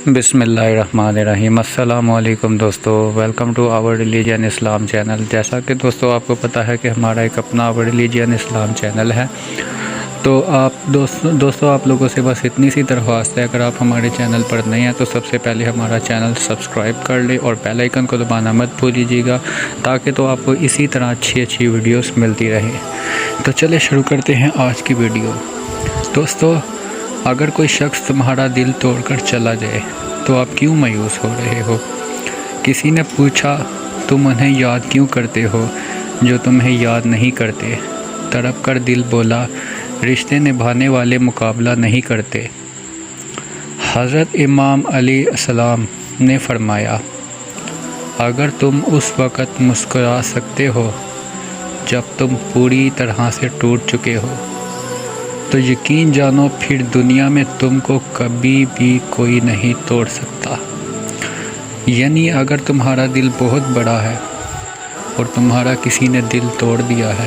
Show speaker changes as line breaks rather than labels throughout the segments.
بسم اللہ الرحمن الرحیم۔ السلام علیکم دوستو، welcome to our religion Islam channel. جیسا کہ دوستو آپ کو پتہ ہے کہ ہمارا ایک اپنا آور ریلیجن اسلام چینل ہے، تو آپ دوستو آپ لوگوں سے بس اتنی سی درخواست ہے، اگر آپ ہمارے چینل پر نئے ہیں تو سب سے پہلے ہمارا چینل سبسکرائب کر لیں اور بیل آئیکن کو دبانا مت بھولیے گا، تاکہ تو آپ کو اسی طرح اچھی ویڈیوز ملتی رہیں۔ تو چلے شروع کرتے ہیں آج کی ویڈیو۔ دوستو، اگر کوئی شخص تمہارا دل توڑ کر چلا جائے تو آپ کیوں مایوس ہو رہے ہو؟ کسی نے پوچھا، تم انہیں یاد کیوں کرتے ہو جو تمہیں یاد نہیں کرتے؟ تڑپ کر دل بولا، رشتے نبھانے والے مقابلہ نہیں کرتے۔ حضرت امام علیہ السلام نے فرمایا، اگر تم اس وقت مسکرا سکتے ہو جب تم پوری طرح سے ٹوٹ چکے ہو، تو یقین جانو پھر دنیا میں تم کو کبھی بھی کوئی نہیں توڑ سکتا۔ یعنی اگر تمہارا دل بہت بڑا ہے اور تمہارا کسی نے دل توڑ دیا ہے،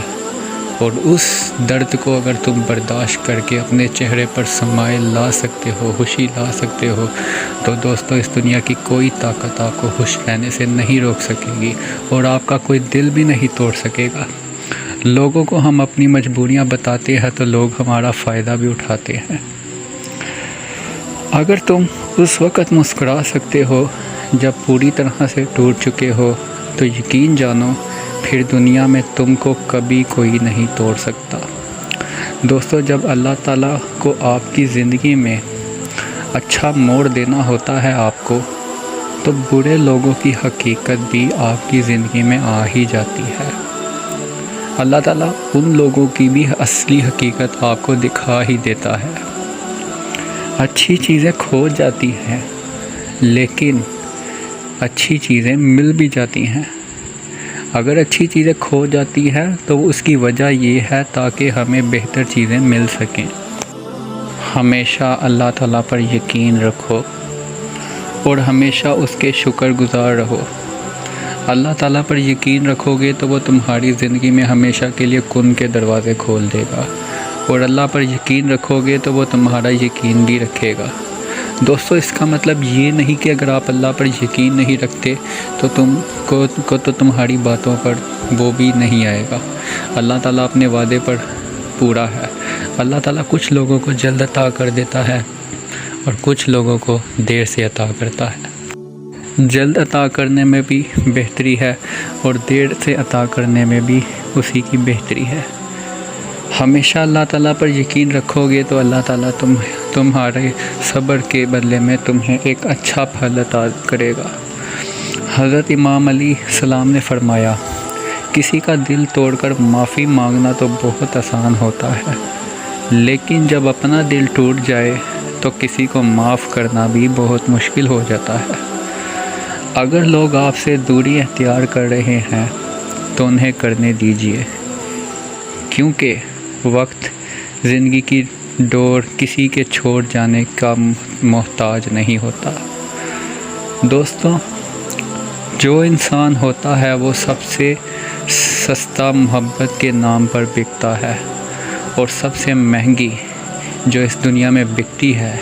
اور اس درد کو اگر تم برداشت کر کے اپنے چہرے پر سمائل لا سکتے ہو، خوشی لا سکتے ہو، تو دوستو اس دنیا کی کوئی طاقت آپ کو خوش رہنے سے نہیں روک سکے گی، اور آپ کا کوئی دل بھی نہیں توڑ سکے گا۔ لوگوں کو ہم اپنی مجبوریاں بتاتے ہیں تو لوگ ہمارا فائدہ بھی اٹھاتے ہیں۔ اگر تم اس وقت مسکرا سکتے ہو جب پوری طرح سے ٹوٹ چکے ہو، تو یقین جانو پھر دنیا میں تم کو کبھی کوئی نہیں توڑ سکتا۔ دوستو، جب اللہ تعالیٰ کو آپ کی زندگی میں اچھا موڑ دینا ہوتا ہے آپ کو، تو برے لوگوں کی حقیقت بھی آپ کی زندگی میں آ ہی جاتی ہے۔ اللہ تعالیٰ ان لوگوں کی بھی اصلی حقیقت آپ کو دکھا ہی دیتا ہے۔ اچھی چیزیں کھو جاتی ہیں، لیکن اچھی چیزیں مل بھی جاتی ہیں۔ اگر اچھی چیزیں کھو جاتی ہیں تو اس کی وجہ یہ ہے تاکہ ہمیں بہتر چیزیں مل سکیں۔ ہمیشہ اللہ تعالیٰ پر یقین رکھو اور ہمیشہ اس کے شکر گزار رہو۔ اللہ تعالیٰ پر یقین رکھو گے تو وہ تمہاری زندگی میں ہمیشہ کے لیے کن کے دروازے کھول دے گا، اور اللہ پر یقین رکھو گے تو وہ تمہارا یقین بھی رکھے گا۔ دوستو، اس کا مطلب یہ نہیں کہ اگر آپ اللہ پر یقین نہیں رکھتے تو تم کو تمہاری باتوں پر وہ بھی نہیں آئے گا۔ اللہ تعالیٰ اپنے وعدے پر پورا ہے۔ اللہ تعالیٰ کچھ لوگوں کو جلد عطا کر دیتا ہے اور کچھ لوگوں کو دیر سے عطا کرتا ہے۔ جلد عطا کرنے میں بھی بہتری ہے اور دیر سے عطا کرنے میں بھی اسی کی بہتری ہے۔ ہمیشہ اللہ تعالیٰ پر یقین رکھو گے تو اللہ تعالیٰ تمہارے صبر کے بدلے میں تمہیں ایک اچھا پھل عطا کرے گا۔ حضرت امام علیہ السلام نے فرمایا، کسی کا دل توڑ کر معافی مانگنا تو بہت آسان ہوتا ہے، لیکن جب اپنا دل ٹوٹ جائے تو کسی کو معاف کرنا بھی بہت مشکل ہو جاتا ہے۔ اگر لوگ آپ سے دوری اختیار کر رہے ہیں تو انہیں کرنے دیجیے، کیونکہ وقت زندگی کی ڈور کسی کے چھوڑ جانے کا محتاج نہیں ہوتا۔ دوستو، جو انسان ہوتا ہے وہ سب سے سستا محبت کے نام پر بکتا ہے، اور سب سے مہنگی جو اس دنیا میں بکتی ہے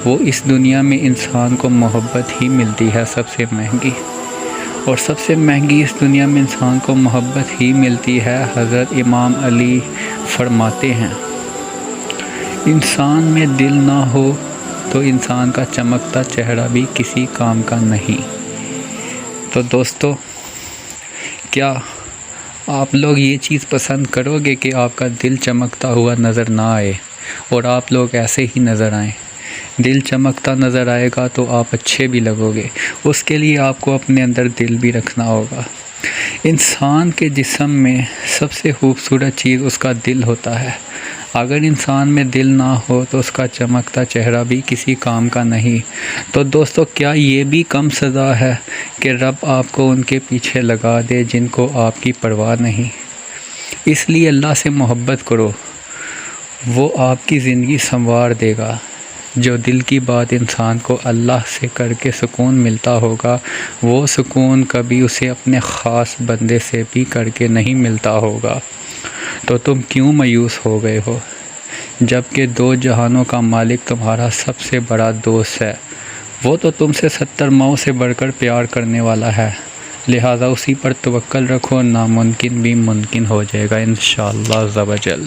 وہ اس دنیا میں انسان کو محبت ہی ملتی ہے۔ سب سے مہنگی اور سب سے مہنگی اس دنیا میں انسان کو محبت ہی ملتی ہے۔ حضرت امام علی فرماتے ہیں، انسان میں دل نہ ہو تو انسان کا چمکتا چہرہ بھی کسی کام کا نہیں۔ تو دوستو، کیا آپ لوگ یہ چیز پسند کرو گے کہ آپ کا دل چمکتا ہوا نظر نہ آئے اور آپ لوگ ایسے ہی نظر آئیں؟ دل چمکتا نظر آئے گا تو آپ اچھے بھی لگو گے، اس کے لیے آپ کو اپنے اندر دل بھی رکھنا ہوگا۔ انسان کے جسم میں سب سے خوبصورت چیز اس کا دل ہوتا ہے۔ اگر انسان میں دل نہ ہو تو اس کا چمکتا چہرہ بھی کسی کام کا نہیں۔ تو دوستو، کیا یہ بھی کم سزا ہے کہ رب آپ کو ان کے پیچھے لگا دے جن کو آپ کی پرواہ نہیں؟ اس لیے اللہ سے محبت کرو، وہ آپ کی زندگی سنوار دے گا۔ جو دل کی بات انسان کو اللہ سے کر کے سکون ملتا ہوگا، وہ سکون کبھی اسے اپنے خاص بندے سے بھی کر کے نہیں ملتا ہوگا۔ تو تم کیوں مایوس ہو گئے ہو، جب کہ دو جہانوں کا مالک تمہارا سب سے بڑا دوست ہے، وہ تو تم سے 70 ماؤں سے بڑھ کر پیار کرنے والا ہے، لہٰذا اسی پر توکل رکھو، ناممکن بھی ممکن ہو جائے گا انشاءاللہ عز و جل۔